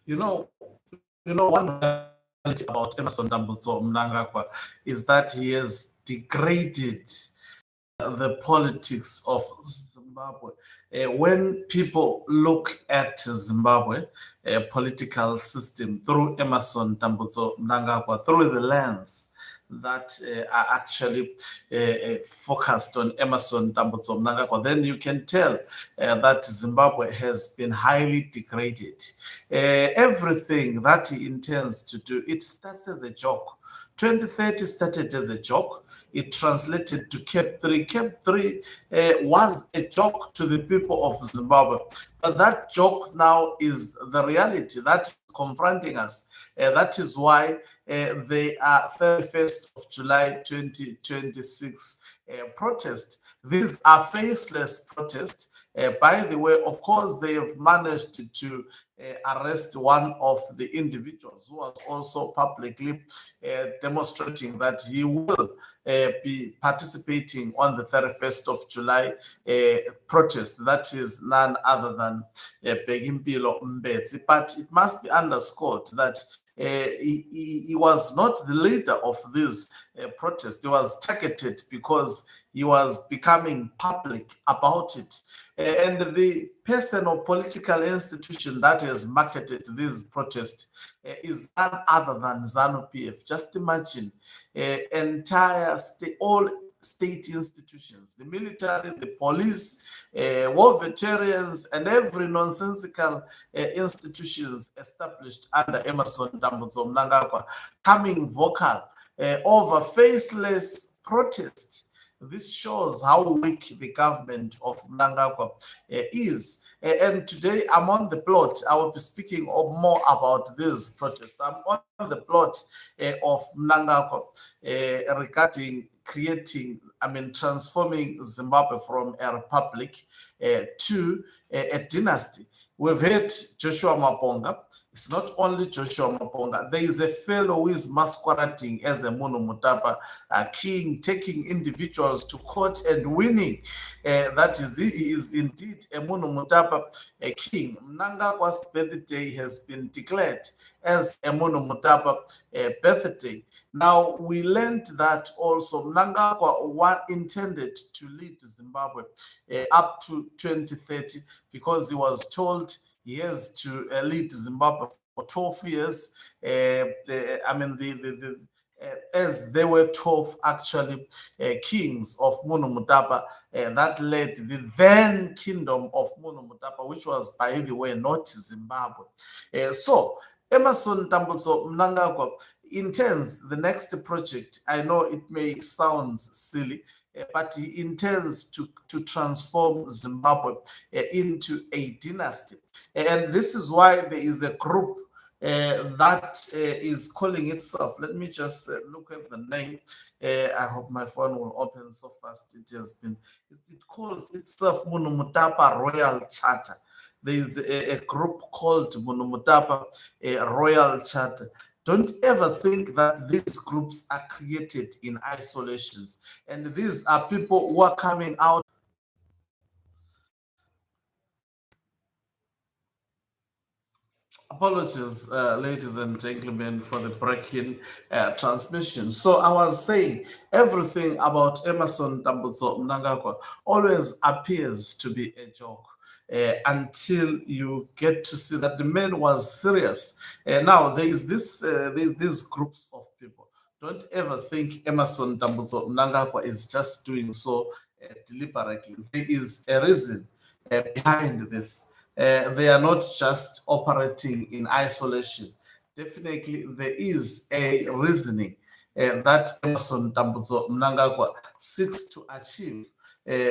You know, one reality about Emerson Mnangagwa is that he has degraded the politics of Zimbabwe. When people look at Zimbabwe political system through Emerson Mnangagwa, through the lens that are actually focused on Emerson Mnangagwa, then you can tell that Zimbabwe has been highly degraded. Everything that he intends to do, it starts as a joke. 2030 started as a joke. It translated to CAP 3. CAP 3 was a joke to the people of Zimbabwe. But that joke now is the reality that is confronting us. That is why they are 31st of July 2026 protest. These are faceless protests. By the way, of course, they have managed to arrest one of the individuals who was also publicly demonstrating that he will be participating on the 31st of July protest. That is none other than Begimpilo Mbetsi. But it must be underscored that he was not the leader of this protest. He was targeted because he was becoming public about it. And the person or political institution that has marketed this protest is none other than ZANU-PF. Just imagine entire all state institutions, the military, the police, war veterans, and every nonsensical institutions established under Emerson Mnangagwa coming vocal over faceless protest. This shows how weak the government of Mnangagwa is. And today I'm on the plot. I will be speaking more about this protest. I'm on the plot of Mnangagwa regarding transforming Zimbabwe from a republic to a dynasty. We've heard Joshua Maponga. It's not only Joshua Maponga. There is a fellow who is masquerading as a Munu Mutapa king, taking individuals to court and winning. That is, he is indeed a Munu Mutapa king. Mnangagwa's birthday has been declared as a Munu Mutapa birthday. Now, we learned that also Mnangagwa intended to lead Zimbabwe up to 2030 because he was told he has to lead Zimbabwe for 12 years. As there were 12 actually kings of Munu Mutapa that led the then kingdom of Munu Mutapa, which was, by the way, not Zimbabwe. So Emerson Mnangagwa intends the next project. I know it may sound silly, but he intends to transform Zimbabwe into a dynasty. And this is why there is a group that is calling itself, let me just look at the name. I hope my phone will open so fast. It calls itself Munu Mutapa Royal Charter. There is a group called Munu Mutapa Royal Charter. Don't ever think that these groups are created in isolations. And these are people who are coming out. Apologies, ladies and gentlemen, for the breaking transmission. So I was saying everything about Emerson Mnangagwa always appears to be a joke. Until you get to see that the man was serious. Now there is these groups of people. Don't ever think Emerson Mnangagwa is just doing so deliberately. There is a reason behind this. They are not just operating in isolation. Definitely, there is a reasoning that Emerson Mnangagwa seeks to achieve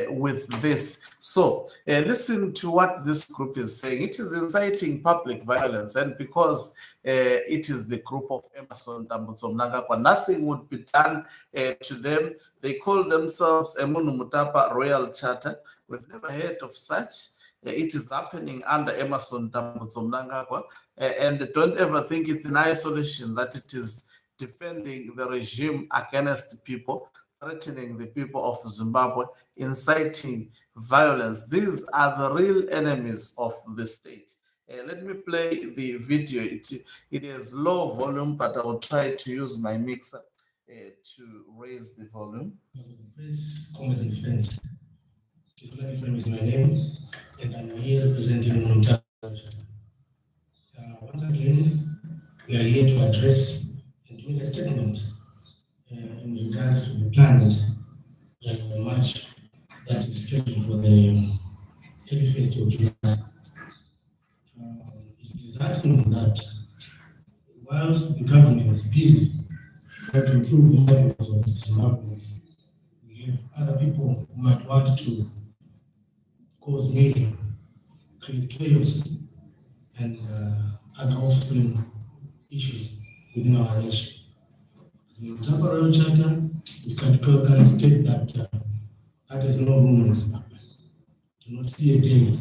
with this. So listen to what this group is saying. It is inciting public violence, and because it is the group of Emerson Mnangagwa, nothing would be done to them. They call themselves a Munu Mutapa Royal Charter. We've never heard of such. It is happening under Emerson Mnangagwa, and don't ever think it's in isolation, that it is defending the regime against people, threatening the people of Zimbabwe, inciting violence. These are the real enemies of the state. Let me play the video. It is low volume, but I will try to use my mixer to raise the volume. Press, combat and defense. Tifola Iframe is my name, and I'm here representing Mnangagwa. Once again, we are here to address and to make a statement in regards to the planned march that is scheduled for the 31st of July. It's disheartening that whilst the government is busy trying to improve the livelihoods of Zimbabweans, we have other people who might want to cause mayhem, create chaos, and other offspring issues within our nation. The temporary charter, it can state that that is no room in Zimbabwe. Do not see a day.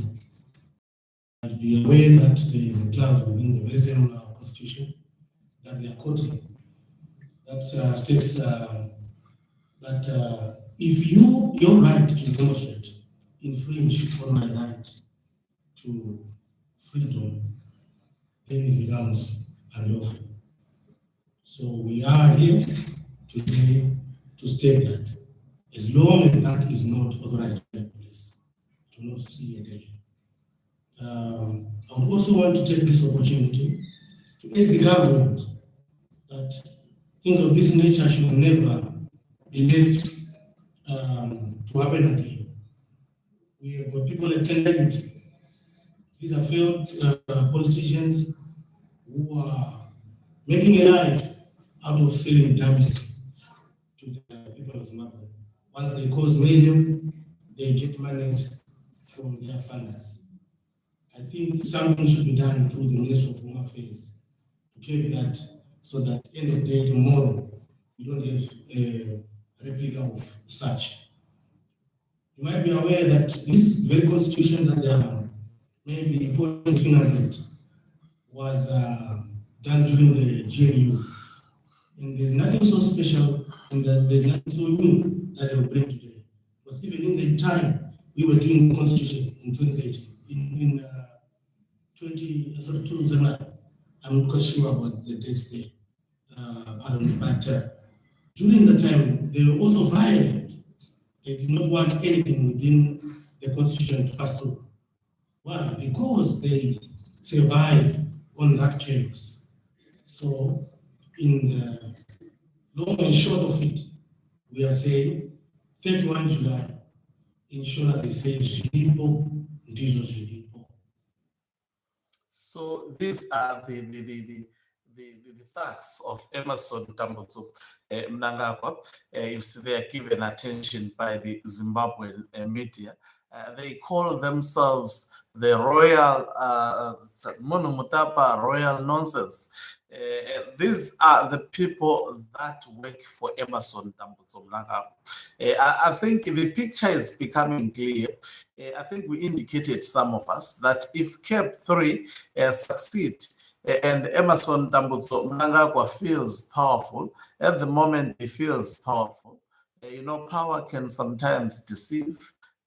And be aware that there is a clause within the very same constitution that we are quoting that states that if your right to demonstrate infringe on my right to freedom, then it becomes unlawful. So we are here today to state that as long as that is not authorized by the police, do not see a day. I would also want to take this opportunity to ask the government that things of this nature should never be left to happen again. We have got people at integrity. These are failed politicians who are making a life out of selling damages to the people of Zimbabwe. Once they cause mayhem, they get money from their funders. I think something should be done through the Ministry of Home Affairs to keep that so that end of the day tomorrow we don't have a replica of such. You might be aware that this very constitution that they are maybe pointing fingers at was done during the GNU. And there's nothing so special and there's nothing so new that they will bring today. Because even in the time we were doing the constitution in 2013, in 2009, I'm not quite sure about the dates there, pardon me, but during the time they were also violent. They did not want anything within the constitution to pass through. Why? Because they survived on that chaos. So, in the long and short of it, we are saying 31 July, ensure that they say Zilipo, Ndizo Zilipo. So these are the facts of Emerson Tambutsu Mnangagwa. You see, they are given attention by the Zimbabwean media. They call themselves the Royal Monomotapa Royal Nonsense. These are the people that work for Emerson Tambutsu Mnangagwa. I think the picture is becoming clear. I think we indicated, some of us, that if CAP 3 succeed and Emerson Tambutsu Mnangagwa feels powerful, at the moment he feels powerful. You know, power can sometimes deceive.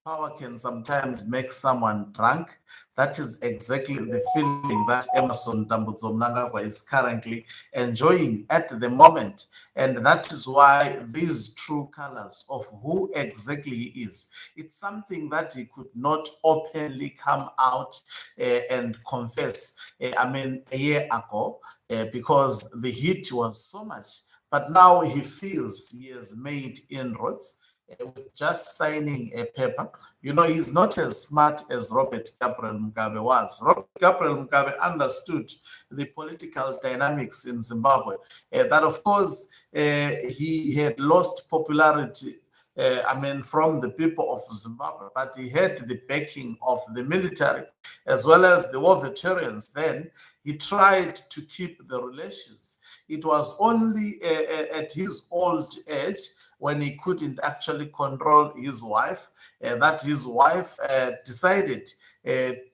Power can sometimes make someone drunk. That is exactly the feeling that Emerson Tambutsu Mnangagwa is currently enjoying at the moment. And that is why these true colors of who exactly he is, it's something that he could not openly come out and confess, a year ago, because the heat was so much. But now he feels he has made inroads. With just signing a paper. You know, he's not as smart as Robert Gabriel Mugabe was. Robert Gabriel Mugabe understood the political dynamics in Zimbabwe. That, of course, he had lost popularity, from the people of Zimbabwe, but he had the backing of the military as well as the war veterans. Then he tried to keep the relations. It was only at his old age, when he couldn't actually control his wife, that his wife decided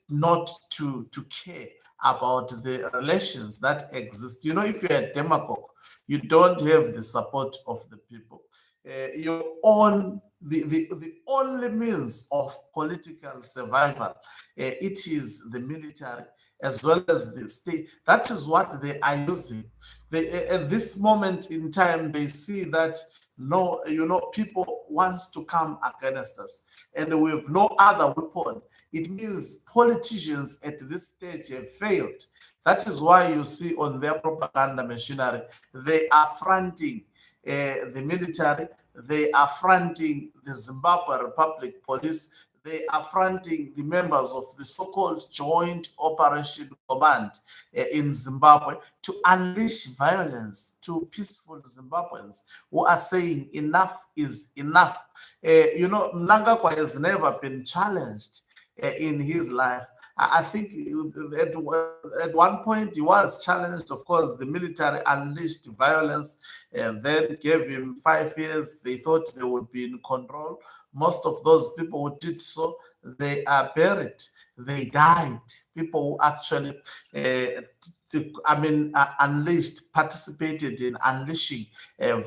not to care about the relations that exist. You know, if you're a demagogue, you don't have the support of the people. Your own, the only means of political survival, it is the military. as well as the state. That is what they are using. At this moment in time, they see that no, people wants to come against us, and we have no other weapon. It means politicians at this stage have failed. That is why you see on their propaganda machinery, they are fronting the military, they are fronting the Zimbabwe Republic Police, they are fronting the members of the so-called Joint Operation Command in Zimbabwe to unleash violence to peaceful Zimbabweans who are saying enough is enough. Mnangagwa has never been challenged in his life. I think at one point he was challenged. Of course, the military unleashed violence and then gave him 5 years. They thought they would be in control. Most of those people who did so, they are buried. They died. People who actually, participated in unleashing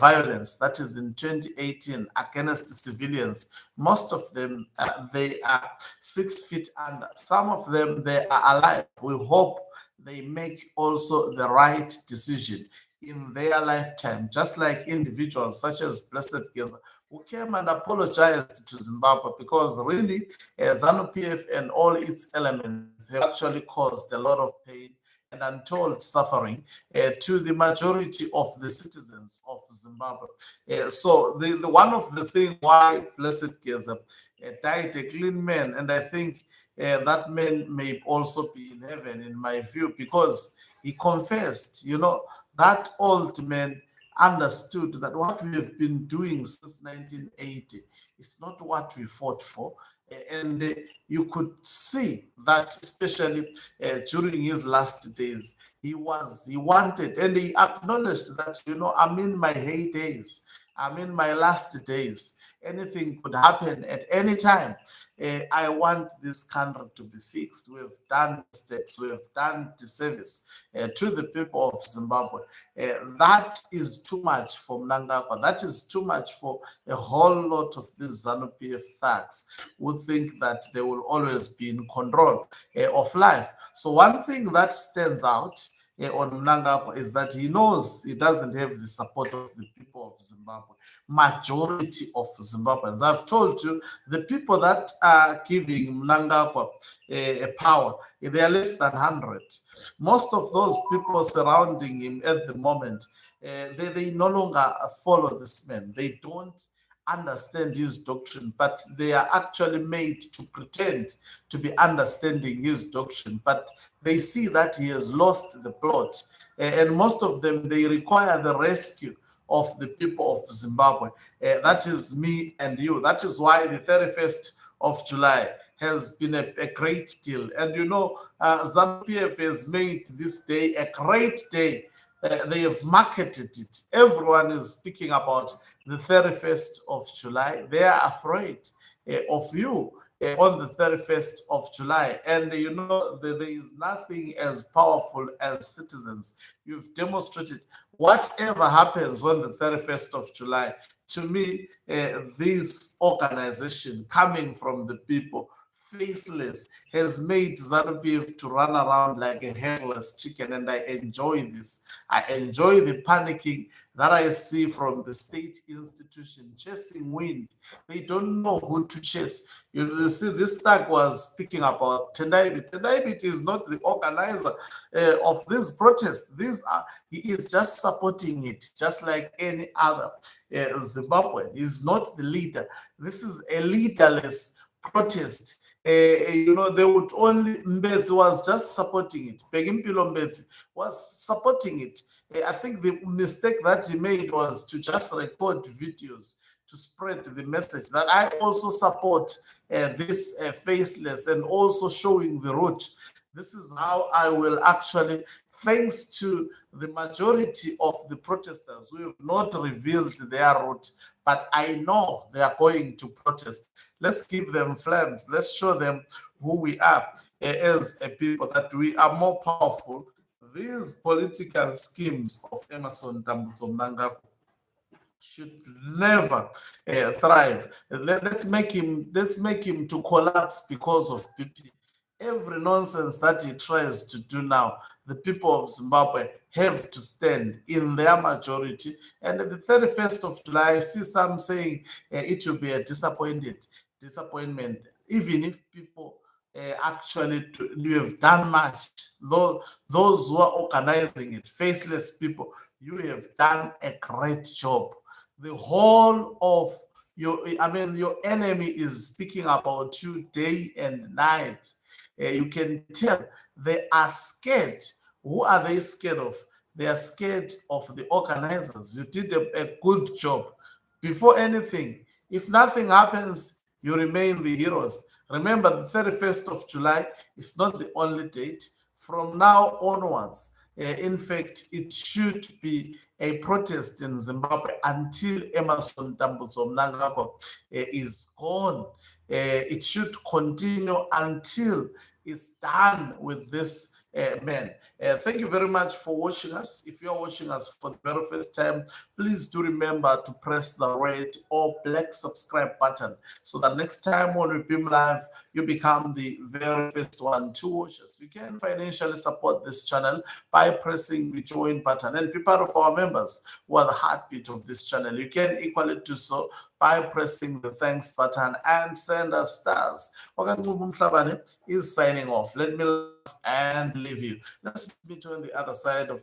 violence. That is in 2018 against civilians. Most of them, they are 6 feet under. Some of them, they are alive. We hope they make also the right decision in their lifetime, just like individuals such as Blessed Geza, who came and apologized to Zimbabwe because really ZANU-PF and all its elements have actually caused a lot of pain and untold suffering to the majority of the citizens of Zimbabwe. So the one of the things why Blessed Geza died a clean man, and I think that man may also be in heaven in my view, because he confessed, that old man understood that what we have been doing since 1980 is not what we fought for. And you could see that, especially during his last days, he wanted, and he acknowledged that, I'm in my heydays, I'm in my last days. Anything could happen at any time. I want this country to be fixed. We have done mistakes. We have done disservice to the people of Zimbabwe. That is too much for Mnangagwa. That is too much for a whole lot of these ZANU-PF thugs who think that they will always be in control of life. So one thing that stands out on Mnangagwa is that he knows he doesn't have the support of the people of Zimbabwe. Majority of Zimbabweans. I've told you, the people that are giving Mnangagwa power, they are less than 100. Most of those people surrounding him at the moment, they no longer follow this man. They don't understand his doctrine, but they are actually made to pretend to be understanding his doctrine, but they see that he has lost the plot. And most of them, they require the rescue of the people of Zimbabwe. That is me and you. That is why the 31st of July has been a great deal. And ZANU-PF has made this day a great day. They have marketed it. Everyone is speaking about the 31st of July. They are afraid of you on the 31st of July. And there is nothing as powerful as citizens. You've demonstrated whatever happens on the 31st of July. To me, this organization coming from the people, faceless, has made ZANU-PF to run around like a headless chicken, and I enjoy this. I enjoy the panicking that I see from the state institution chasing wind. They don't know who to chase. You see, this tag was speaking about Tendai. Tendai is not the organizer of this protest. He is just supporting it, just like any other Zimbabwean. He's not the leader. This is a leaderless protest. They would only, Mbedzi was just supporting it. Pegimpilo Mbedzi was supporting it. I think the mistake that he made was to just record videos to spread the message that I also support this faceless, and also showing the route. This is how I will actually, thanks to the majority of the protesters who have not revealed their route, but I know they are going to protest. Let's give them flames. Let's show them who we are as a people, that we are more powerful. These political schemes of Emerson Mnangagwa should never thrive. Let's make him to collapse because of PP. every nonsense that he tries to do now, the people of Zimbabwe have to stand in their majority. And at the 31st of July, I see some saying it will be a disappointment, even if people actually you have done much. Those who are organizing it, faceless people, you have done a great job. The whole of your enemy is speaking about you day and night. You can tell they are scared. Who are they scared of? They are scared of the organizers. You did a good job. Before anything, if nothing happens, you remain the heroes. Remember, the 31st of July is not the only date. From now onwards, in fact, it should be a protest in Zimbabwe until Emerson Mnangagwa is gone. It should continue until it's done with this man. Thank you very much for watching us. If you're watching us for the very first time, please do remember to press the red or black subscribe button so that next time when we beam live, you become the very first one to watch us. You can financially support this channel by pressing the join button and be part of our members who are the heartbeat of this channel. You can equally do so by pressing the thanks button and send us stars. Wakangubu Mhlabane is signing off. Let me laugh and leave you. Let's meet you on the other side of the